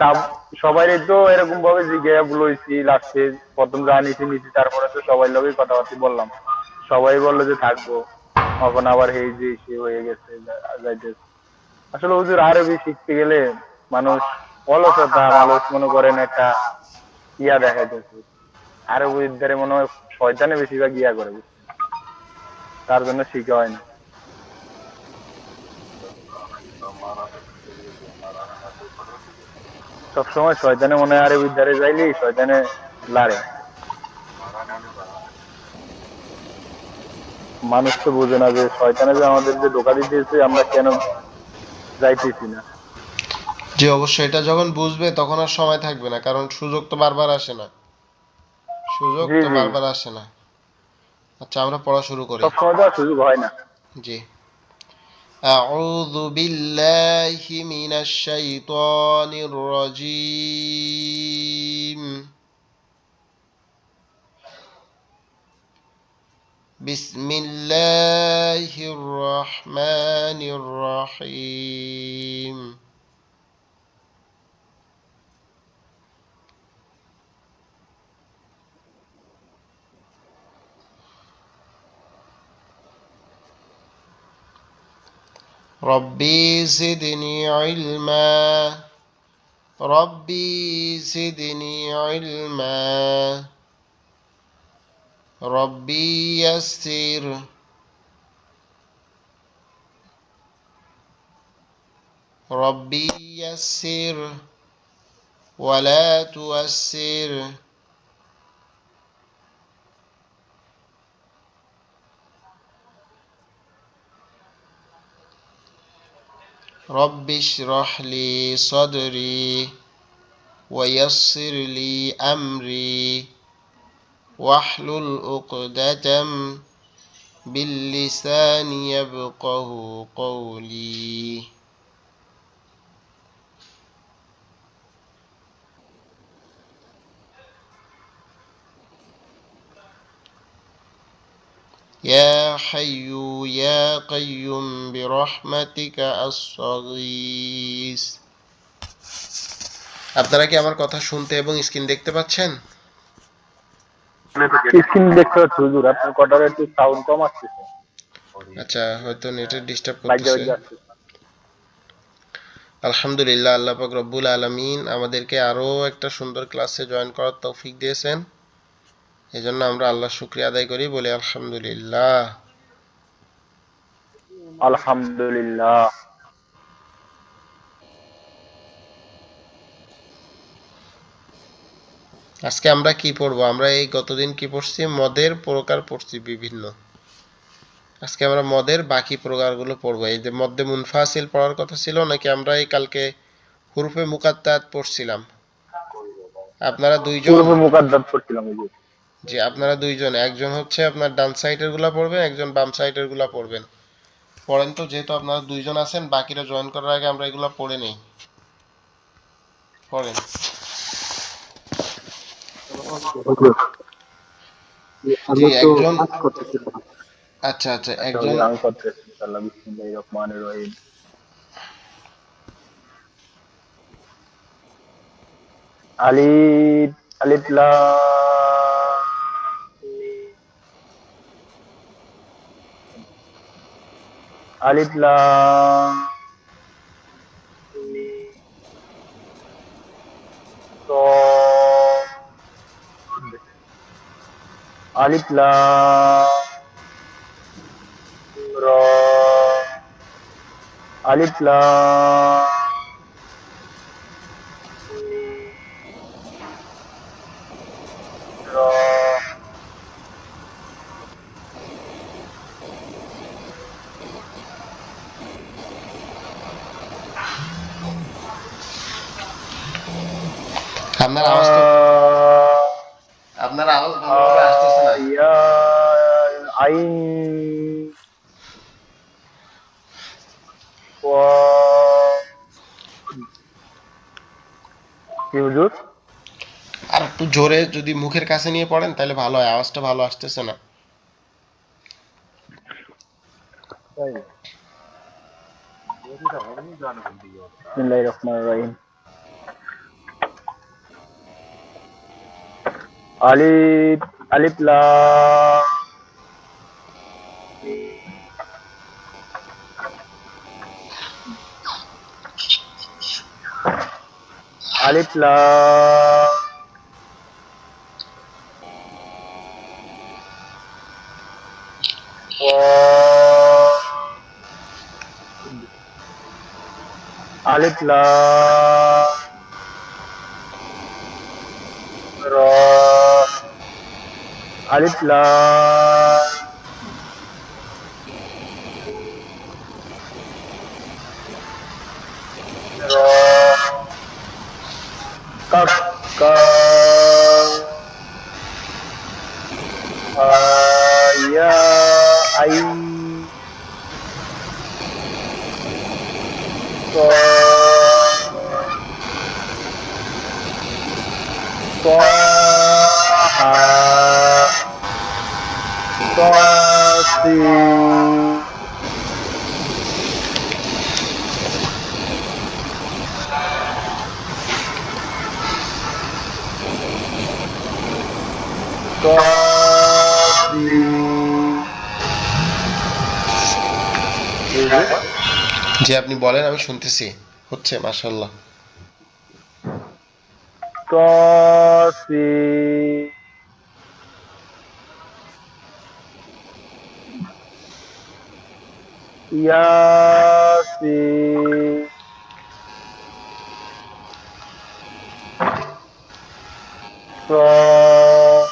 তা সবাই তো এরকম ভাবে জিজ্ঞাসা বলছি লাস্টে, প্রথম যা নিচে নিচে, তারপরে তো সবাই লোকই কথাবার্তা বললাম, সবাই বললো যে থাকবো। এখন আবার এই যে সে হয়ে গেছে যাইতেছে। আসলে হুজুর আরবি শিখতে গেলে মানুষ অলসতা, মানুষ মনে করেন একটা ইয়া দেখাইতেছে। আরবি দ্বারা মনে হয় শয়তানে বেশিরভাগ ইয়া করে, বুঝছেন? তার জন্য শিখা হয় না। সবসময় শয়তানে মনে হয় আরবির ধারে যাইলেই শয়তানে লারে। মানুষ তো বোঝে না যে শয়তানে যে আমাদের যে ধোঁকা দিতেছে, আমরা কেন যাইতেছি না। জি অবশ্যই, এটা যখন বুঝবে তখন আর সময় থাকবে না, কারণ সুযোগ তো বারবার আসে না। সুযোগ জি তো জি, বারবার আসে না। আচ্ছা, আমরা পড়া শুরু করি। সবসময় তো আর সুযোগ হয় না। জি। أعوذ بالله من الشيطان الرجيم. بسم الله الرحمن الرحيم. ربي زدني علما. ربي زدني علما. ربي يسر. ربي يسر ولا تؤسر. رب اشرح لي صدري ويسر لي أمري واحلل عقدة باللسان يفقه قولي. يا حي يا قيوم برحمتك أستغيث. আপনারা কি আমার কথা শুনতে এবং স্ক্রিন দেখতে পাচ্ছেন? স্ক্রিন দেখতে পাচ্ছি হুজুর, আপনার কটার একটু সাউন্ড কম আসতেছে, আচ্ছা, হয়তো নেটের ডিস্টার্ব বাজ্যা করতেছে। বাজ্যা আসতেছে। আলহামদুলিল্লাহ, আল্লাহ পাক রব্বুল আলামিন আমাদেরকে আরো একটা সুন্দর ক্লাসে জয়েন করার তৌফিক দিয়েছেন। এজন্য আমরা আল্লাহর শুকরিয়া আদায় করি, বলি আলহামদুলিল্লাহ। আলহামদুলিল্লাহ। আজকে আমরা কি পড়বো? আমরা এই গতদিন কি পড়ছি? মদের প্রকার পড়ছি বিভিন্ন। আজকে আমরা মদের বাকি প্রকারগুলো পড়বো। এই যে মদ্দে মুনফাসিল পড়ার কথা ছিল নাকি, আমরা এই কালকে হুরুফে মুকাত্তাত পড়ছিলাম। আপনারা দুইজন। পূর্বে মুকাদ্দাত করছিলাম হুজুর। জি, আপনারা দুইজন, একজন হচ্ছে আপনার ডান সাইডের গুলা পড়বেন, একজন বাম সাইডের গুলা পড়বেন। পড়েন তো, যেহেতু আপনারা দুইজন আছেন, বাকিরা জয়েন করার আগে আমরা এগুলা পড়ে নেই। পড়েন। হুজুর, জি আমি তো একজন। কাজ করতেছিলাম। আচ্ছা আচ্ছা, আচ্ছা একজন। হুজুর, আমি করতেছি। ইনশাআল্লাহ, বিসমিল্লাহির রহমানির রহিম। আলিফ, আলিফ লাম মিম। আলিফ লাম মিম صاد. আলিফ লাম র। আলিফ লাম মিম র। আপনার হা আওয়াজ তো, আপনার আওয়াজ হা ভালোভাবে আসতেছে না। ইয়া আইন ওয়া। কি হুজুর? আর একটু জোরে যদি মুখের কাছে নিয়ে পড়েন তাহলে ভালো হয়, আওয়াজটা ভালো আসতেছে না। তাই? বিসমিল্লাহির রহমানির রহিম। আলিফ আলিফ লাম আলিফ লাম আলিফ লাম র আলিফ লাম র কাফ কাফ ইয়া আইন صاد طه طاسين طاسين জি আপনি বলেন, আমি শুনতেছি। হচ্ছে মাশাআল্লাহ। طاسين ياسين صاد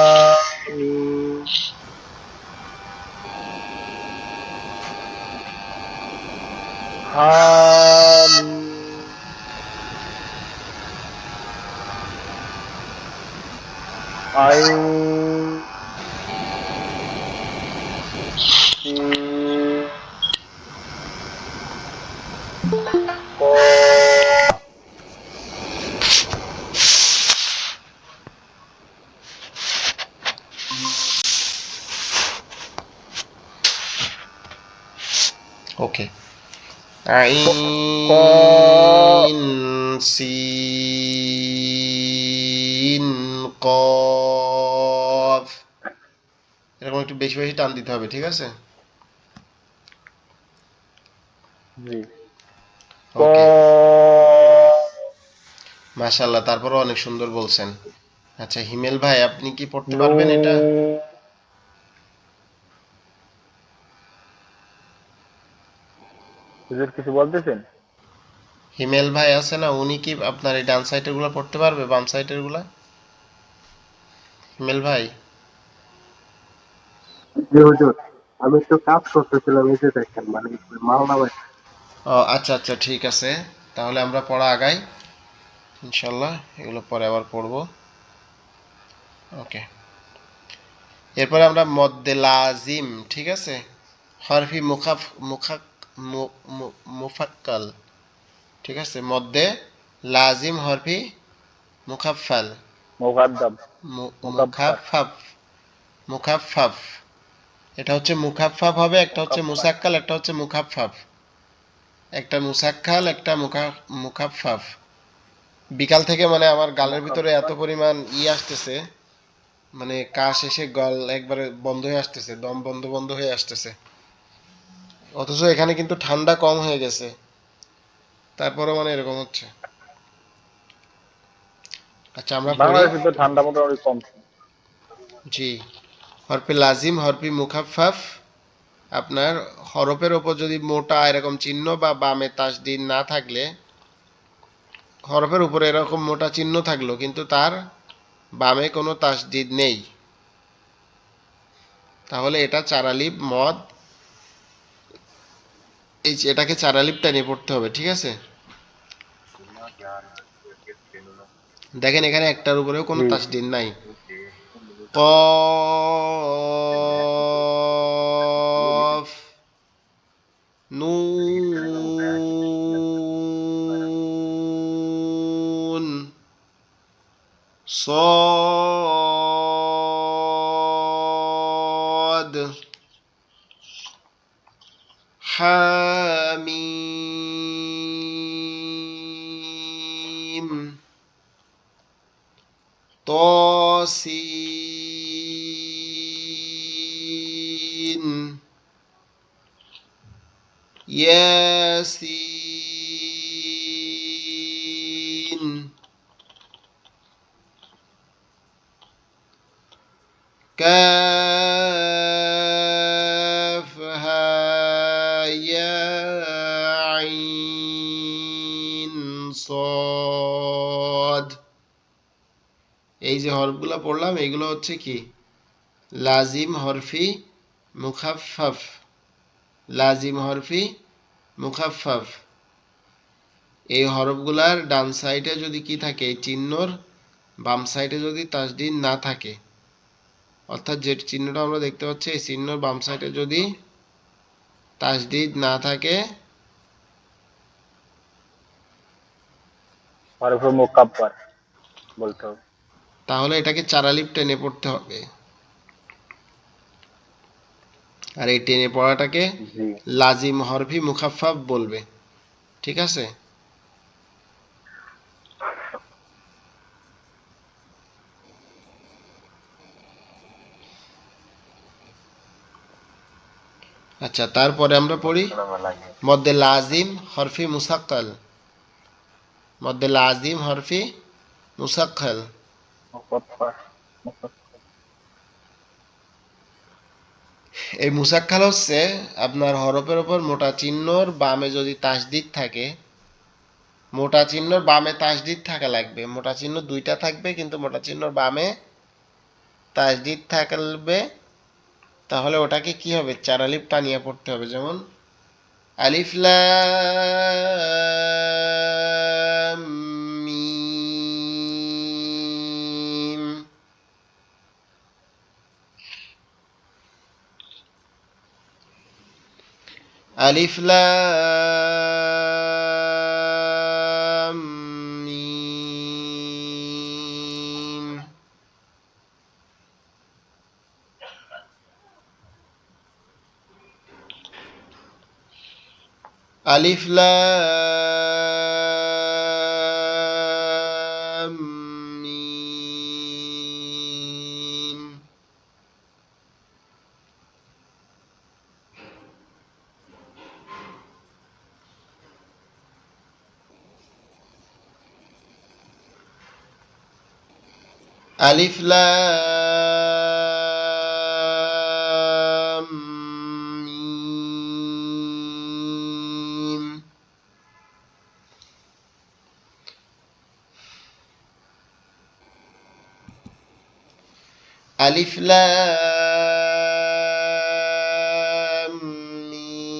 حاميم حاميم عين سين قاف ওকে। আইন সিন কফ, এরকম একটু বেশি বেশি টান দিতে হবে, ঠিক আছে? জি ওকে قاف মাশাআল্লাহ, তারপরও অনেক সুন্দর বলছেন। আচ্ছা হিমেল ভাই, আপনি কি পড়তে পারবেন এটা? نون হুজুর কিছু বলতেছেন? হিমেল ভাই আছে না, উনি কি আপনার এই ডান সাইডের গুলা পড়তে পারবে, বাম সাইডের গুলা? হিমেল ভাই? জি হুজুর, আমি একটু কাজ করতেছিলাম, এই যে দেখেন মানে মাল নামাই। ও আচ্ছা আচ্ছা, ঠিক আছে, তাহলে আমরা পড়া আগাই ইনশাল্লাহ, এগুলো পরে আবার পড়বো। ওকে, এরপরে আমরা মদ্দে লাজিম, ঠিক আছে, হরফি মুখাফ মুখাক মুফাক্কাল, ঠিক আছে, মদ্দে লাজিম হরফি মুখাফফাল, মুকাদ্দাম মুকাব্বার মুখাফফাফ, মুখাফফাফ, এটা হচ্ছে মুখাফফাফ হবে, একটা হচ্ছে মুকাব্বার মুসাক্কাল, একটা হচ্ছে মুখাফফাফ, একটা মুসাক্কাল, একটা মুখাফফাফ। বিকাল থেকে মানে আমার গালের ভিতরে এত মুকাব্বার পরিমাণ আসতেছে, মানে কাশ এসে গল একবারে বন্ধ হয়ে আসতেছে, দম বন্ধ বন্ধ হয়ে আসতেছে, অথচ এখানে কিন্তু ঠান্ডা কম হয়ে গেছে, তারপরেও মানে এরকম হচ্ছে। আচ্ছা আমরা পড়ি। বাংলাদেশে তো ঠান্ডা মোটামুটি কম। জি, হরফে লাজিম হরফি মুখাফফাফ, আপনার হরফের ওপর যদি মোটা এরকম চিহ্ন বা বামে তাসদিদ না থাকলে, হরফের উপরে এরকম মোটা চিহ্ন থাকলো কিন্তু তার বামে কোনো তাসদিদ নেই, তাহলে এটা চারালিপ মদ, এটাকে চারালিপ টেনে পড়তে হবে, ঠিক আছে? দেখেন এখানে একটার উপরেও কোনো জি তাসদিদ নাই। কফ, নুন, صاد، حميم ইয়াসিন ইয়াসিন كافها يا عين صاد এই যে হরফগুলো পড়লাম এগুলো হচ্ছে কি লাজিম হরফি মুখাফফাফ লাজিম হরফি মুখাফফাফ এই হরফগুলার ডান সাইডে যদি কি থাকে এই চিহ্নর বাম সাইডে যদি তাসদিদ না থাকে অর্থাৎ যে চিহ্নটা আমরা দেখতে পাচ্ছি এই চিহ্নর বাম সাইডে যদি তাসদিদ না থাকে হরফে মুকাব্বার বলতে হবে। তাহলে এটাকে চারালিপ টেনে পড়তে হবে আর এই টেনে পড়াটাকে জি। লাজিম হরফি মুখাফফাফ বলবে ঠিক আছে আচ্ছা তারপরে আমরা পড়ি মধ্যে লাজিম হরফি মুসাক্কাল মধ্যে লাজিম হরফি মুসাক্কাল মুকাব্বার। এই মুসাক্কাল হচ্ছে আপনার হরফের উপর মোটা চিহ্নর বামে যদি তাসদিদ থাকে মোটা চিহ্নর বামে তাসদিদ থাকা লাগবে মোটা চিহ্ন দুইটা থাকবে কিন্তু মোটা চিহ্নর বামে তাসদিদ থাকবে তাহলে ওটাকে কি হবে চারালিপ টানিয়ে পড়তে হবে যেমন আলিফ লাম মিম আলিফ লাম মিম আলিফ লাম মিম আলিফ লাম মিম আলিফ লাম মিম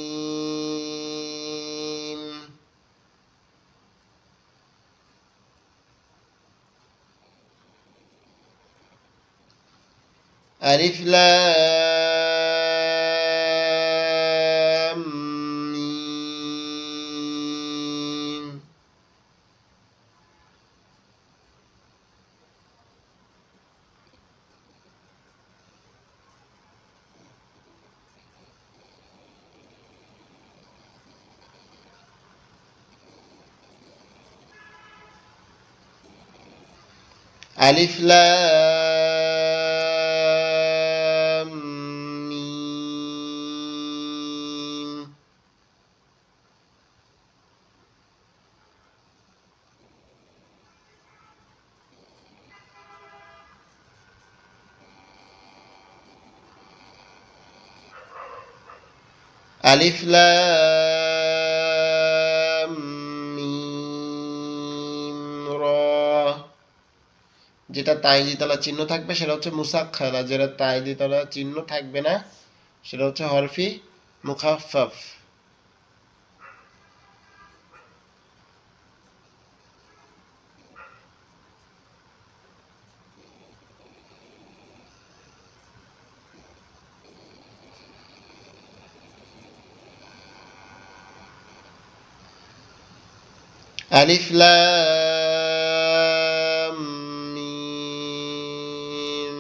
আলিফ লাম মিম আলিফ লাম মিম আলিফ লাম মিম র যেটা তাইজি তলা চিহ্ন থাকবে সেটা হচ্ছে মুসাক্খার আর যেটা তাইজি তলা চিহ্ন থাকবে না সেটা হচ্ছে হরফি মুখাফফাফ আলিফ লাম মিম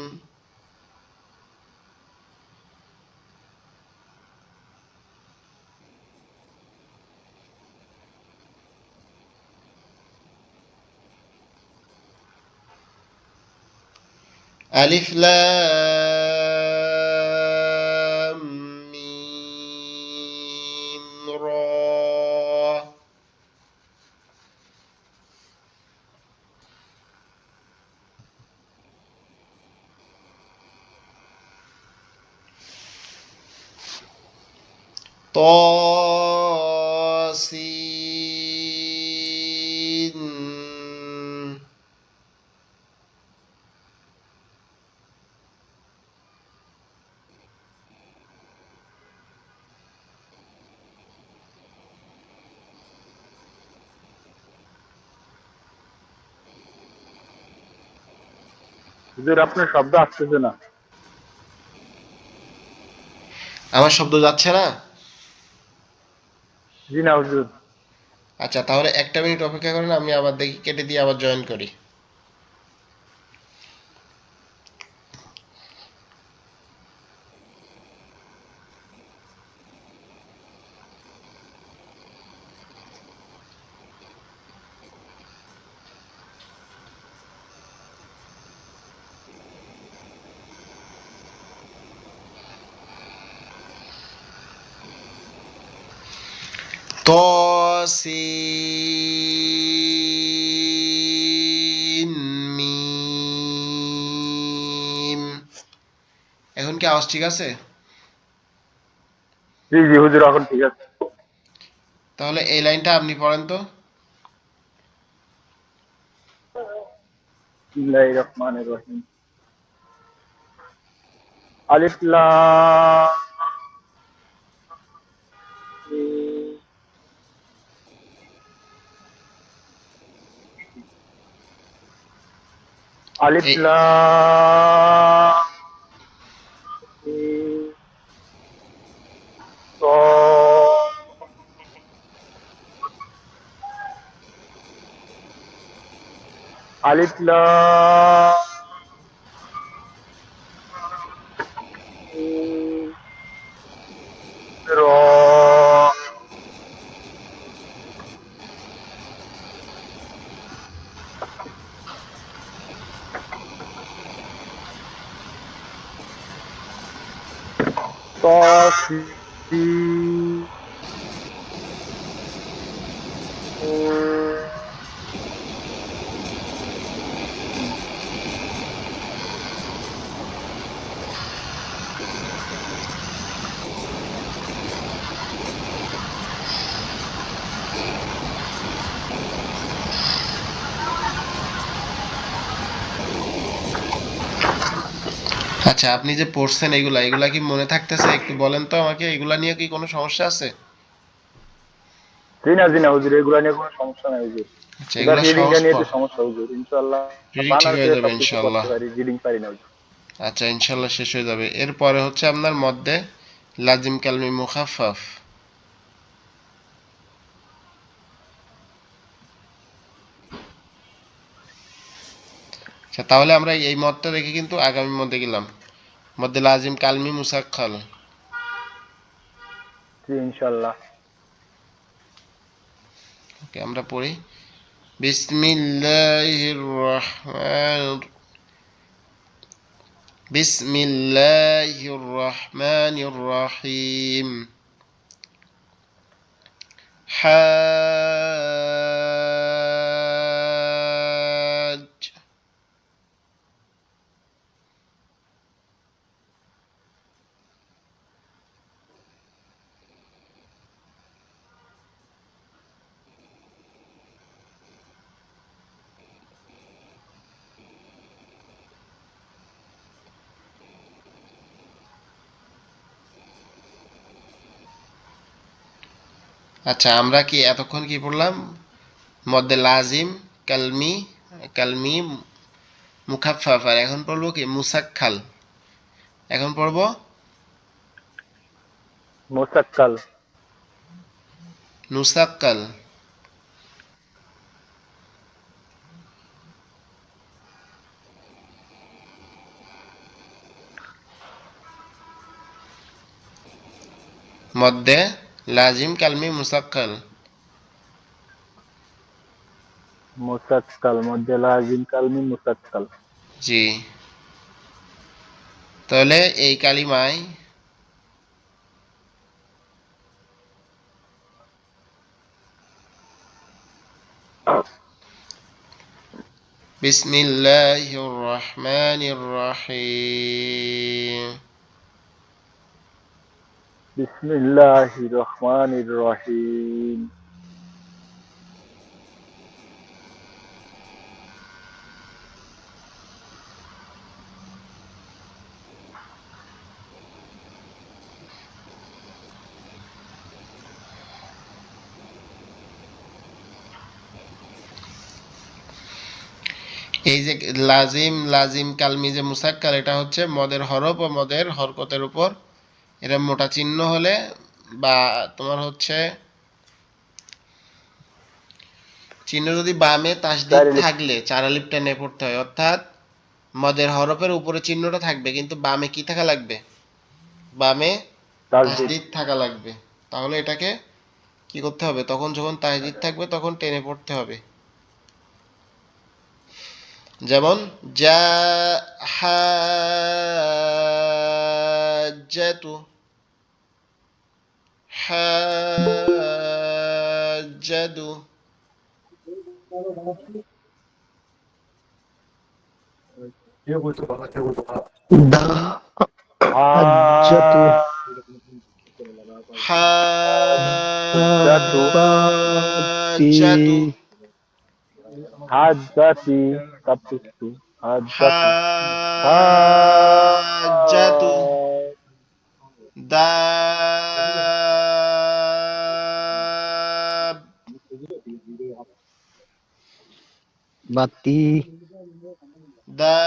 আলিফ লাম মিম র। طاسين. হুজুর আপনার শব্দ আসতেছে না। আমার শব্দ যাচ্ছে না? জি না হুজুর। আচ্ছা, তাহলে একটা মিনিট অপেক্ষা করেন, আমি আবার দেখি, কেটে দিয়ে আবার জয়েন করি। তসিন মিম। এখন কি আওয়াজ ঠিক আছে? জি জি হুজুর এখন ঠিক আছে। তাহলে এই লাইনটা আপনি পড়েন তো। বিসমিল্লাহির রহমানির রহিম। আলিফ লাম মিম। আলিফ এই লাম মিম স। আলিফ লাম মিম র। ত সি আচ্ছা, আপনি যে পড়ছেন এগুলা এগুলা কি মনে থাকতেছে? একটু বলেন তো আমাকে, এগুলা নিয়ে কি কোনো সমস্যা আছে? জি না হুজুর, এগুলা নিয়ে কোনো সমস্যা নাই হুজুর। আচ্ছা, এবার এগুলা রিডিংটা সহজ নিয়ে একটু সমস্যা হুজুর, ইনশাআল্লাহ। রিডিং ঠিক বানান হয়ে দিয়ে যাবে সবকিছু করতে ইনশাআল্লাহ। পারি, রিডিং পারি না হুজুর। আচ্ছা, ইনশাআল্লাহ শেষ হয়ে যাবে। এরপরে হচ্ছে আপনার মধ্যে লাজিম কালমি মুখাফফাফ। আচ্ছা, তাহলে আমরা এই মতটা দেখে কিন্তু আগামী মধ্যে গেলাম। মধ্যে লাজিম কালমি মুসাক্কাল। জি ইনশাআল্লাহ। ওকে, আমরা পড়ি। বিসমিল্লাহির রহমান বিসমিল্লাহির রহমানির রহিম। হাজ। আচ্ছা, আমরা কি এতক্ষণ কি পড়লাম? মধ্যে লাজিম, কালমি, কালমি মুখাফফাফ, আর এখন পড়বো কি মুসাক্কাল। এখন পড়বো মোসাক্কাল। নুসাক্কাল। মধ্যে লাজিম কালমি মুসাক্কাল। মোসাক্কাল মধ্যে লাজিম কালমি মোসাক্কাল। জি। তাহলে এই কালিমায় বিসমিল্লাহির রহমানির রহিম। বিসমিল্লাহির রহমানির রহিম। এই যে লাজিম লাজিম কালমি যে মুসাক্কাল, এটা হচ্ছে মদের হরফ ও মদের হরকতের উপর এটা মোটা চিহ্ন হলে, বা তোমার হচ্ছে চিহ্ন যদি বামে তাসদিদ চার লিখ। থাকলে চার আলিফ টেনে পড়তে হয়, অর্থাৎ মদের হরফের উপরে চিহ্নটা থাকবে কিন্তু বামে কি থাকা লাগবে, বামে তাসদিদ। তাসদিদ থাকা লাগবে। তাহলে এটাকে কি করতে হবে, তখন যখন তাসদিদ থাকবে তখন টেনে পড়তে হবে। যেমন জা হাজ্জাতু, হাজ্জাতু। হাজ্জাতু হাজ্জাতু। হাব্বাতি হাজ্জাতু, হাজ্জাতি। কাপ্তুস্তু। হাজ্জাতু। হা হাজ্জাতু, দাব, বাতি দাব।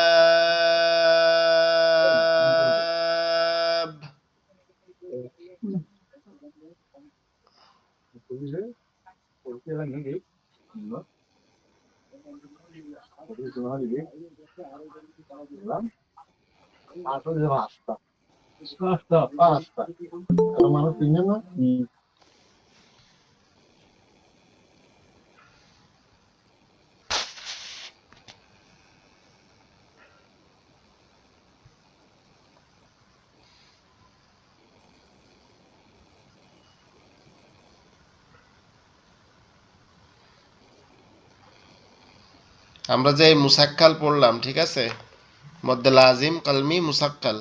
আমরা যে এই মুসাক্কাল পড়লাম, ঠিক আছে, মধ্যে লাজিম কালমি মুসাক্কাল,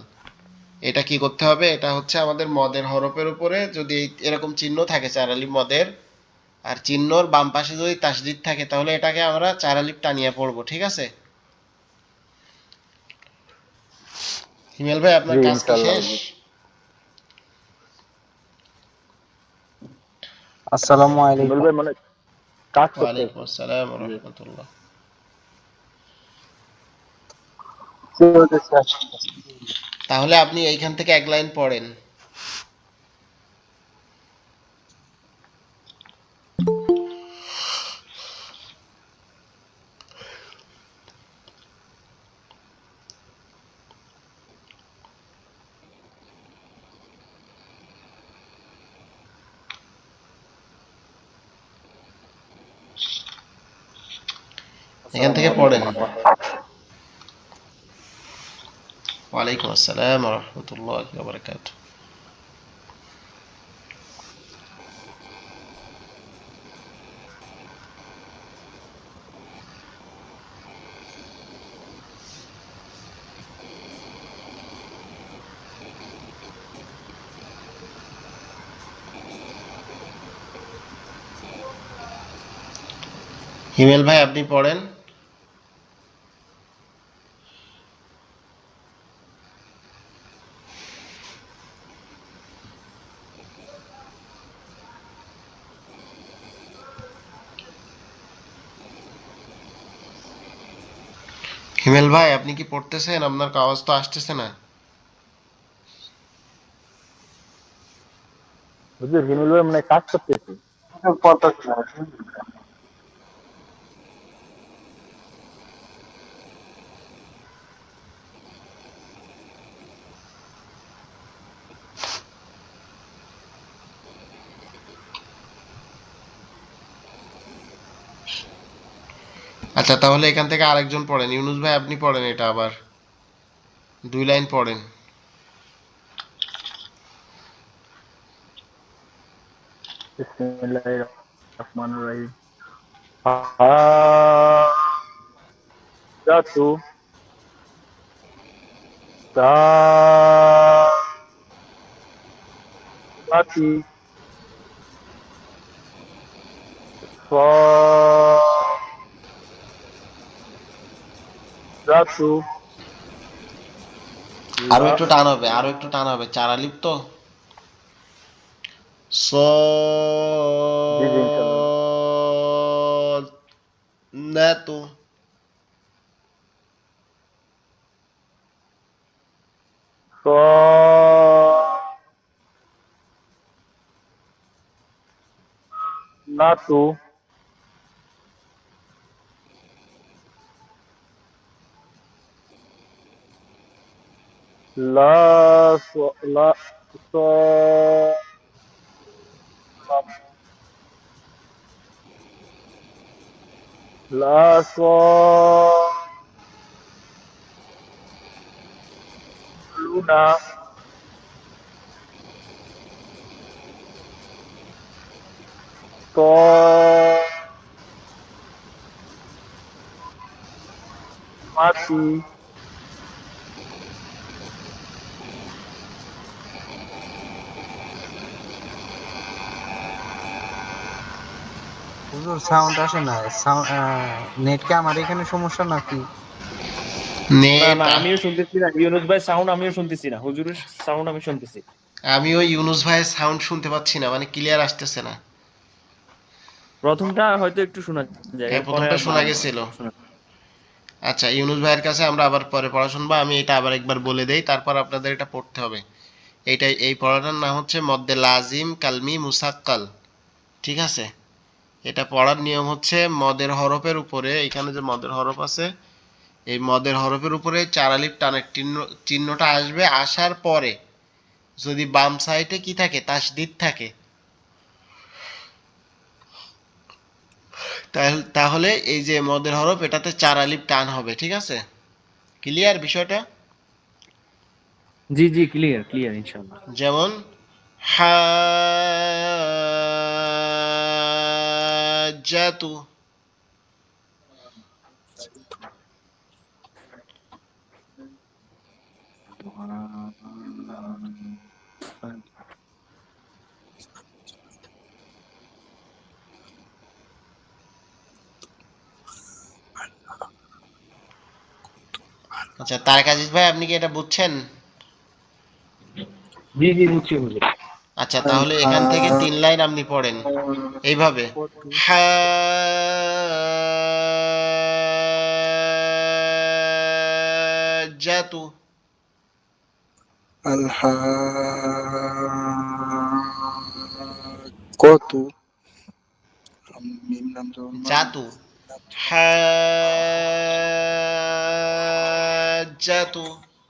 এটা কি করতে হবে, এটা হচ্ছে আমাদের মদের হরফের উপরে যদি এরকম চিহ্ন থাকে চার আলিফ মদের, আর চিহ্নর বাম পাশে যদি তাসদিদ থাকে, তাহলে এটাকে আমরা চার আলিফ টানিয়ে পড়বো, ঠিক আছে। হিমেল ভাই জি আপনার কাজ কি ইনশাল্লাহ শেষ? হুজুর। আসসালামু হিমেল আলাইকুম। ভাই মানে কাজ ওয়ালাইকুম করতেছে। আসসালাম ওয়া জি। রাহমাতুল্লাহ। তাহলে আপনি এইখান থেকে এক লাইন পড়েন। এখান আসসালামু থেকে পড়েন। আলাইকুম। ওয়ালাইকুম আসসালাম ওয়া রাহমাতুল্লাহি ওয়া বারাকাতুহু। হিমেল ভাই আপনি পড়েন। হিমেল ভাই আপনি কি পড়তেছেন? আপনার আওয়াজ তো আসতেছে না। হুজুর হিমেল ভাই মানে কাজ করতেছে। আচ্ছা তাহলে এখান থেকে আরেকজন পড়েন, ইউনুস ভাই আপনি পড়েন এটা আবার 2 লাইন পড়েন। বিসমিল্লাহির রহমানির রহিম। হাজাতু তাতি সজাতু আরো লা একটু টান হবে, আরো একটু টান হবে, চারালিপ তো। জি জি ইনশাআল্লাহ। নাতু। নাতু লা লা স লা স লুনা ত মাতি হুজুর সাউন্ড আসে না, সাউন্ড নেট কি আমার এখানে সমস্যা নাকি? না নেট। না, আমিও শুনতেছি না ইউনুস ভাই সাউন্ড, আমিও শুনতেছি না হুজুরের সাউন্ড আমি শুনতেছি। আমিও ইউনুস ভাইয়ের সাউন্ড শুনতে পাচ্ছি না, মানে ক্লিয়ার আসতেছে না। প্রথমটা হয়তো একটু শোনা যায়, হ্যাঁ, এরপরে প্রথমটা আর শোনা গেছিল। শোনা। আচ্ছা, ইউনুস ভাইয়ের কাছে আমরা আবার পরে পড়া শুনবো। আমি এটা আবার একবার বলে দেই, তারপর আপনাদের এটা পড়তে হবে। এই পড়াটার নাম হচ্ছে মদ্দে লাজিম কালমি মুসাক্কাল। ঠিক আছে? এটা পড়ার নিয়ম হচ্ছে মদের হরফের উপরে, এখানে যে মদের হরফ আছে, এই মদের হরফের উপরে চার আলিফ টানের চিহ্নটা আসবে। আসার পরে যদি বাম সাইডে কি থাকে, তাসদিদ থাকে, তাহলে এই যে মদের হরফ এটাতে চার আলিফ টান হবে। ঠিক আছে? ক্লিয়ার বিষয়টা? জি জি, ক্লিয়ার ক্লিয়ার ইনশাআল্লাহ। যেমন হাজাতু। আচ্ছা, তারেক আজিজ ভাই, আপনি কি এটা বুঝছেন? জি জি, বুঝছি হুজুর। আচ্ছা, তাহলে এখান থেকে 3 লাইন আপনি পড়েন এইভাবে। হাজাতু। الحاقة من জাতু। হাজাতু।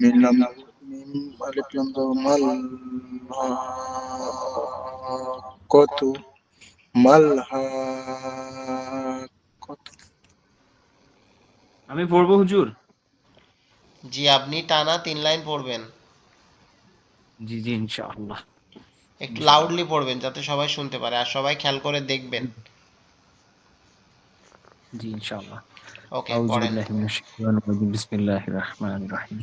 من لم من ألف لم ما الحاقة ما الحاقة আমি পড়বো হুজুর? জি, আপনি টানা 3 লাইন পড়বেন। জি জি ইনশাআল্লাহ। একটু ইনশাআল্লাহ। লাউডলি পড়বেন যাতে সবাই শুনতে পারে, আর সবাই খেয়াল করে দেখবেন। জি ইনশাআল্লাহ। ওকে, আউযু পড়েন। বিল্লাহি মিনাশ শাইতানির রাজিম, বিসমিল্লাহির রহমানির রহিম।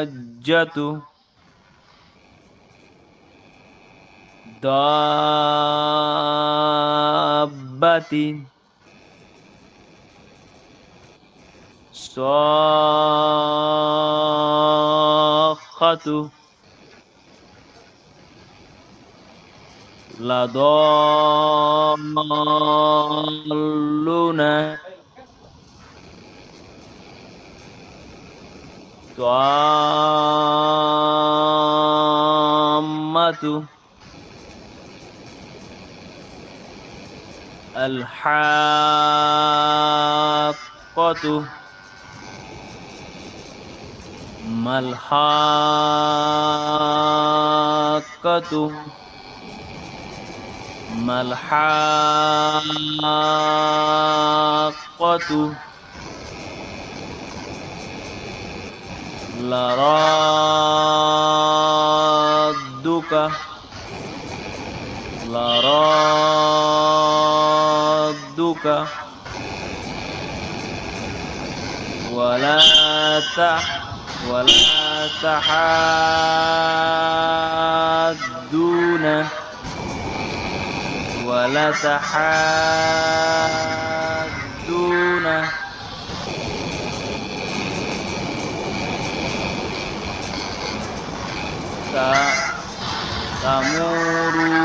হাজ্জাতু দাব্বাতি সাখাতু লাদাল্লুনা তাম্মাতু আল হাক্কাতু মাল হাক্কাতু মাল হাক্কাতু লা لردك ولا تحاجون تأمروني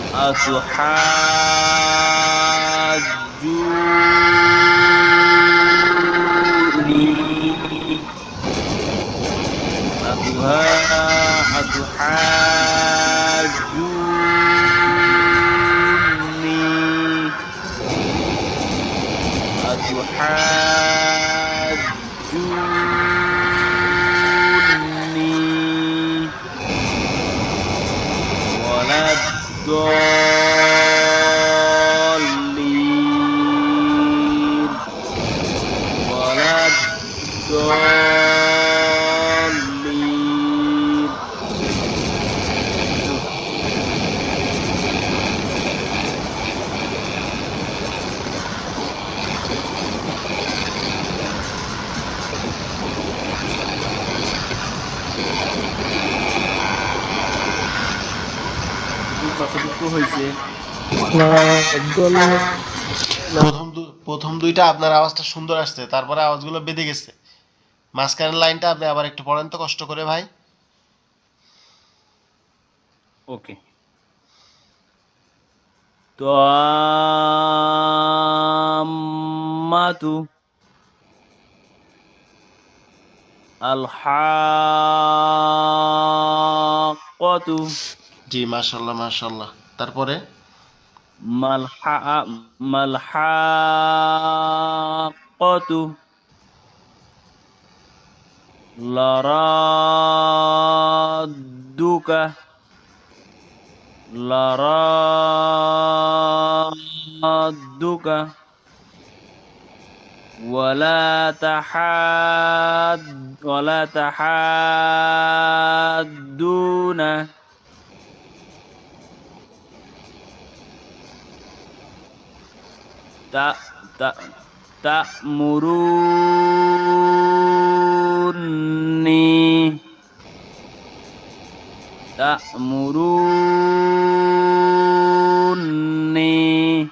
أتحاجوني أتحاجوني أتحاجوني ولا الضالين ولا الضالين. কতটুকু হয়েছে? প্রথম দুইটা আপনার আওয়াজটা সুন্দর আসছে, তারপরে আওয়াজগুলো বেঁধে গেছে। মাঝখানের লাইনটা আপনি আবার একটু পড়েন তো কষ্ট করে ভাই। ওকে। তাম্মাতু আল-হাক্কাতু জি, মাশাআল্লাহ মাশাআল্লাহ। তারপরে মাল-হাক্কাতু লারাদ্দুকা ولا تحاضون تأمروني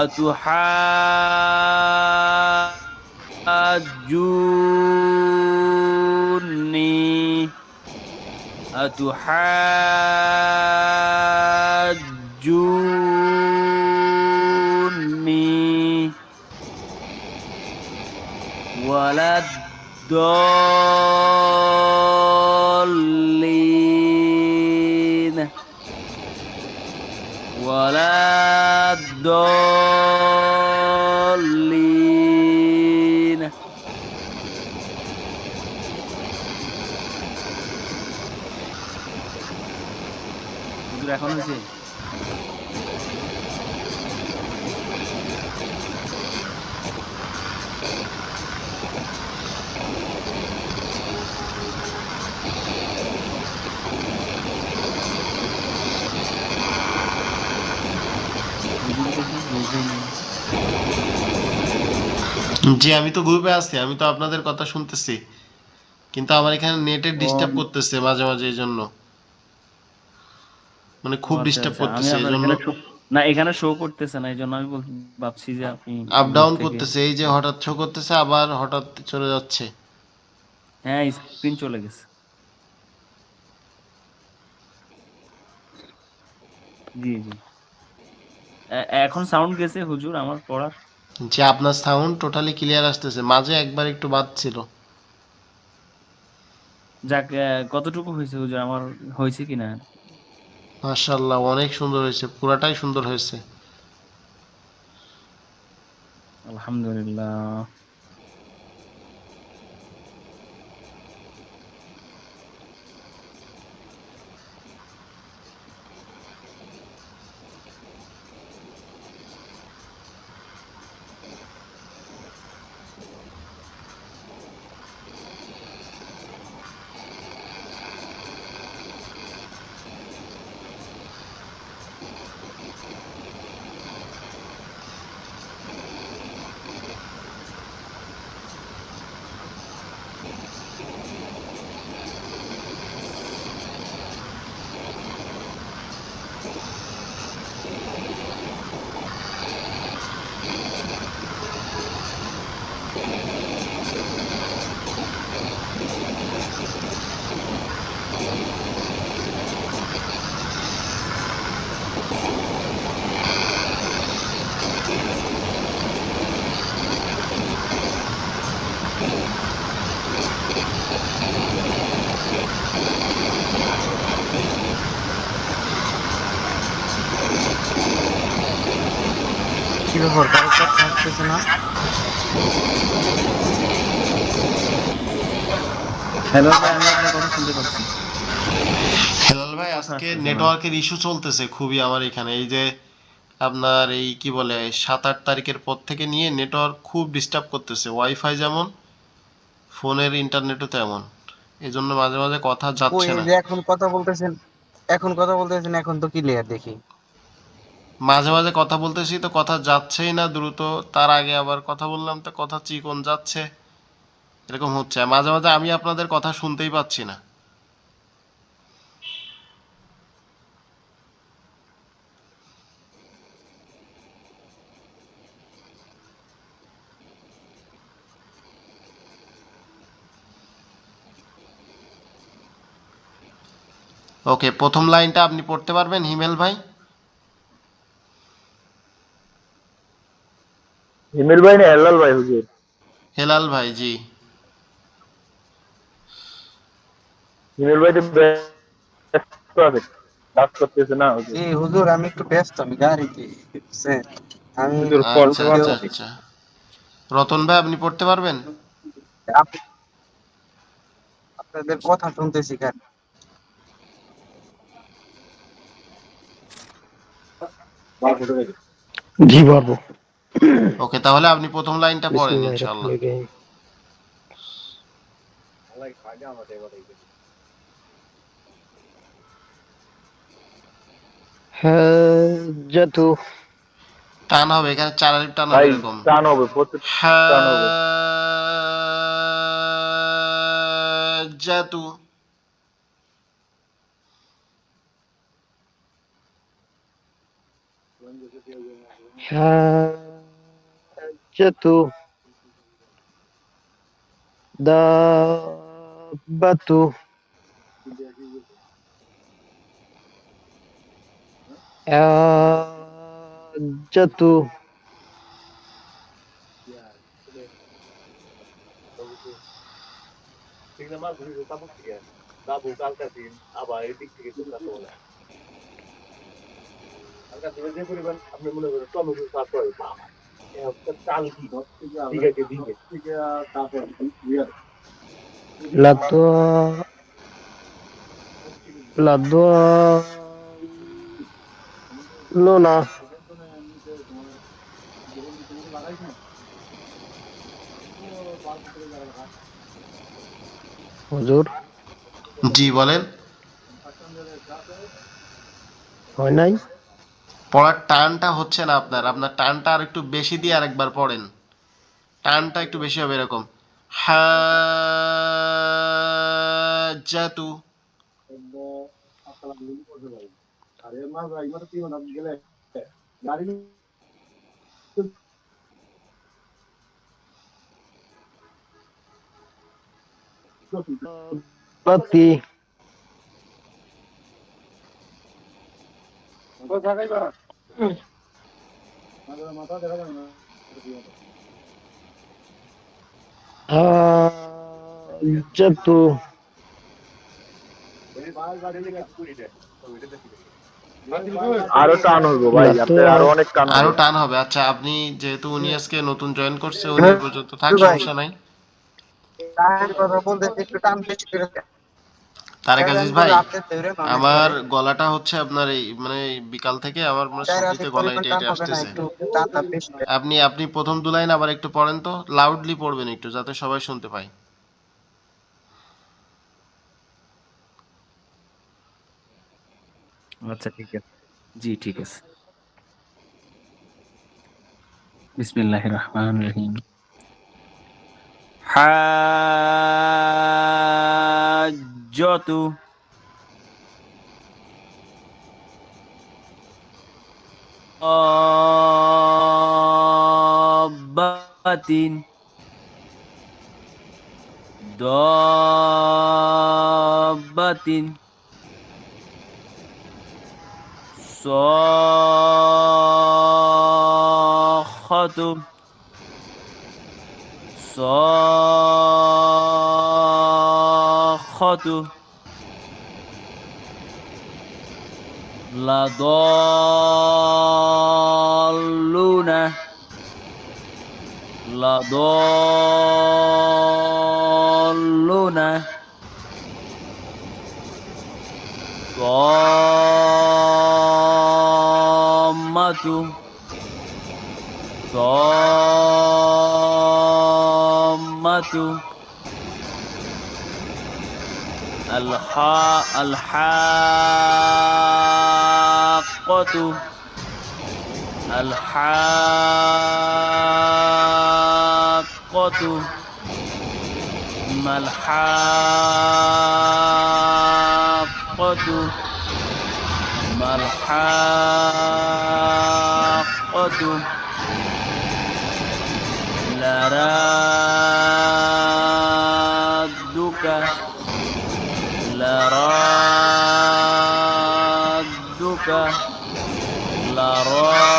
أتحاجوني ولا الضالين এখন হয়েছে? জি, আমি তো গ্রুপে আছি, আমি তো আপনাদের কথা শুনতেছি, কিন্তু আমার এখানে নেটের ডিস্টার্ব করতেছে মাঝে মাঝে, এই জন্য মানে খুব ডিস্টার্ব আমি করতেছে, এই আপনার জন্য না এখানে শো করতেছে না, এই জন্য আমি ভাবছি যে আপনি আপ ডাউন করতেছে। এই যে হঠাৎ শো করতেছে, আবার হঠাৎ চলে যাচ্ছে। হ্যাঁ স্ক্রিন চলে গেছে। জি জি এখন সাউন্ড গেছে হুজুর আমার পড়ার? যে আপনার সাউন্ড টোটালি ক্লিয়ার আসতেছে, মাঝে একবার একটু বাদ ছিল। যাক কতটুকু হয়েছে হুজুর আমার হয়েছে কিনা? মাশাআল্লাহ, অনেক সুন্দর হয়েছে, পুরাটাই সুন্দর হয়েছে। আলহামদুলিল্লাহ। আসতেছে না। হ্যালো ভাই, আমি আপনার কথা শুনতে পাচ্ছি। হেলাল ভাই, কথা আজকে আসতেছে না। নেটওয়ার্কের ইস্যু চলতেছে খুবই আমার এখানে। এই যে আপনার এই কি বলে 7-8 তারিখের পর থেকে নিয়ে নেটওয়ার্ক খুব ডিস্টার্ব করতেছে, ওয়াইফাই যেমন ফোনের ইন্টারনেটও তেমন, এই জন্য মাঝে মাঝে কথা কই যাচ্ছে এই না। যে এখন কথা বলতেছেন, এখন তো ক্লিয়ার দেখি। মাঝে মাঝে কথা বলতেছি তো কথা যাচ্ছেই না দ্রুত, তার আগে আবার কথা বললাম তো কথা চিকন যাচ্ছে, এরকম হচ্ছে। মাঝে মাঝে আমি আপনাদের কথা শুনতেই পাচ্ছি না। ওকে, প্রথম লাইনটা আপনি পড়তে পারবেন হিমেল ভাই? হিমেল ভাই না হেলাল ভাই হুজুর? হেলাল ভাই, জি। হিমেল ভাই তো ব্যস্ত আছে, কাজ করতেছে না হুজুর। জি হুজুর, আমি একটু ব্যস্ত, আমি গাড়িতে বুঝছেন? আমি হুজুর আচ্ছা পড়তে যদিও আচ্ছা পারতেছি। আচ্ছা, রতন ভাই আপনি পড়তে পারবেন? আপ- আপনাদের কথা শুনতেছি কেন? জি পারবো। ওকে, তাহলে আপনি প্রথম লাইনটা পড়েন বিসমিল্লাহির ইনশাআল্লাহ। রহমানির রহিম। হাজ্জাতু। টান হবে এখানে, চার আলিফ টান হবে ভাই এরকম। টান হবে, প্রচুর টান হবে। হাজ্জাতু। হাজ্জাতু। দাব্বাতু। হাজ্জাতু। লাদ্দা। লাদ্দা। লোনা। হুজুর, জি বলেন। হয় নাই? পড়ার টানটা হচ্ছে না আপনার, আপনার টানটা আর একটু বেশি দিয়ে আরেকবার পড়েন। টানটা একটু বেশি হবে এরকম। হাজ্জাতু। বাতি। হাজ্জাতু। আরো টান হইব ভাই, লাদ্দা। আপনার আরো অনেক টান আরো হবে। টান হবে। আচ্ছা, আপনি যেহেতু উনি আজকে নতুন জয়েন করছে, উনি এ পর্যন্ত থাক, হুজুর ভাই, সমস্যা নাই। টাইম কথা বলতেছি, একটু টান বেশি করে দেন। তারেক চার আজিজ রাত ভাই, রাতে ধরে অনেক আমার করে গলাটা হচ্ছে আপনার এই মানে বিকাল থেকে আমার মানে চার রাতে সর্দিতে গলা পরিমাণ এটা টান এটা হবে না, আসতেছে। একটু টানটা বেশি করে। আপনি আপনি প্রথম দু লাইন আবার একটু পড়েন তো, লাউডলি পড়বেন একটু যাতে সবাই শুনতে পায়। আচ্ছা ঠিক আছে। জি ঠিক আছে। বিসমিল্লাহির রহমানির রহিম। হাজ্জাতু। দাব্বাতিন। দাব্বাতিন। সাখাতু। সাখাতু। লাদাল্লুনা। ولا ضالون طامة طامة الحاقة الحاقة ما الحاقة ما الحاقة لرادك لرادك لرادك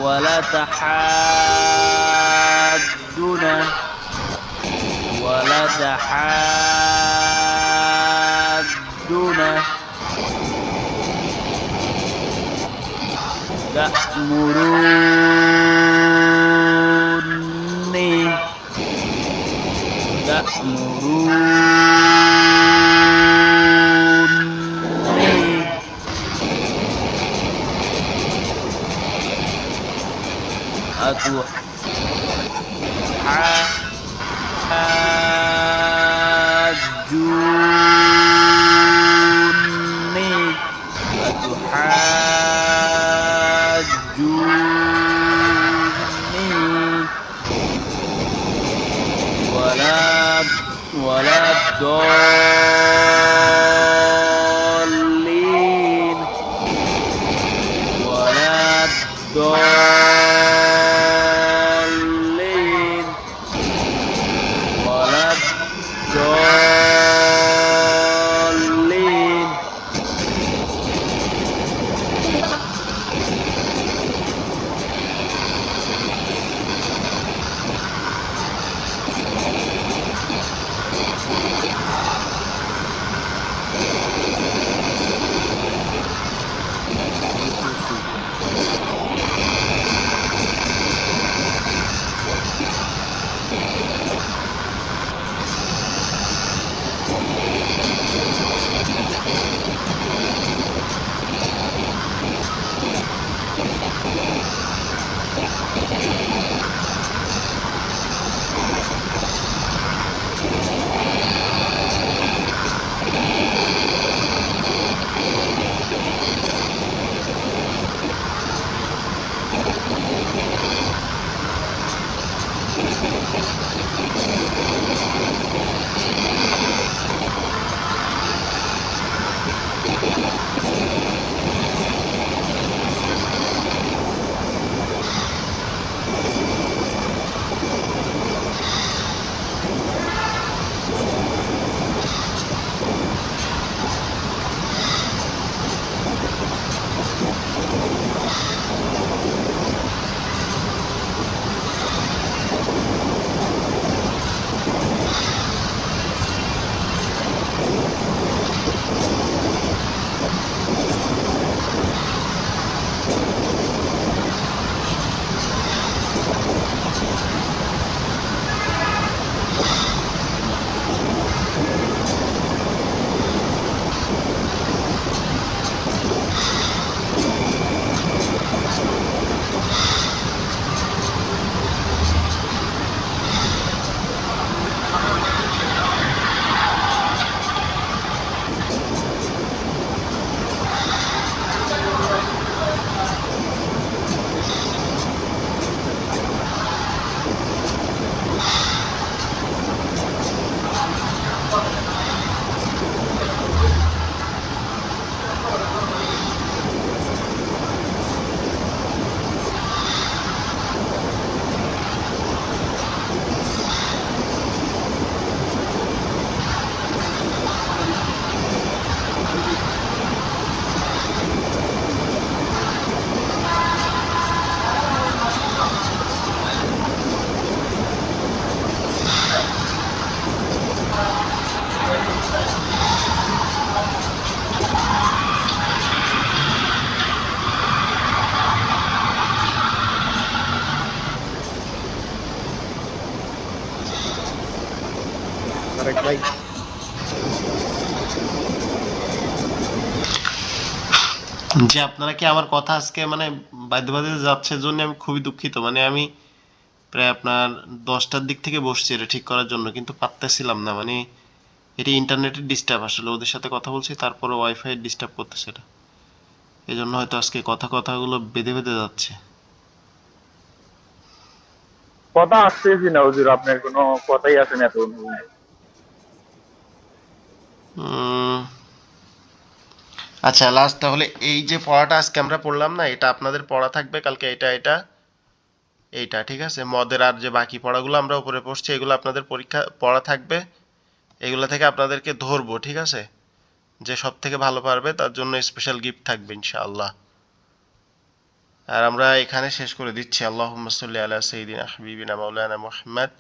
ولا تحادنا ولا تحادنا تأمروني تأمروني أتحاجوني أتحاجوني ولا الضالين ولا الضالين ولا الضالين যে আপনারা কি আমার কথা আজকে মানে বাধ্য বাধ্যে যাচ্ছে জন্য আমি খুবই দুঃখিত। মানে আমি প্রায় আপনার 10টার দিক থেকে বসছি এটা ঠিক করার জন্য, কিন্তু পারতেছিলাম না। মানে এটি ইন্টারনেটের ডিস্টার্ব, আসলে ওদের সাথে কথা বলছি তারপরে ওয়াইফাই ডিস্টার্ব করতেছে এটা, এই জন্য হয়তো আজকে কথাগুলো বেঁধে বেঁধে যাচ্ছে। কথা আসতেছি না হুজুর, আপনার কোনো কথাই আসে না এতক্ষণ। উম, আচ্ছা লাস্ট তাহলে এই যে পড়াটা আজকে আমরা পড়লাম না, এটা আপনাদের পড়া থাকবে কালকে, এইটা ঠিক আছে। মদের আর যে বাকি পড়াগুলো আমরা উপরে পড়ছি এগুলো আপনাদের পরীক্ষা পড়া থাকবে, এগুলো থেকে আপনাদেরকে ধরবো, ঠিক আছে। যে সব থেকে ভালো পারবে তার জন্য স্পেশাল গিফট থাকবে ইনশাআল্লাহ। আর আমরা এখানে শেষ করে দিচ্ছি। আল্লাহুম্মা সাল্লি আলা সাইয়্যিদিনা হাবিবিনা মাওলানা মুহাম্মদ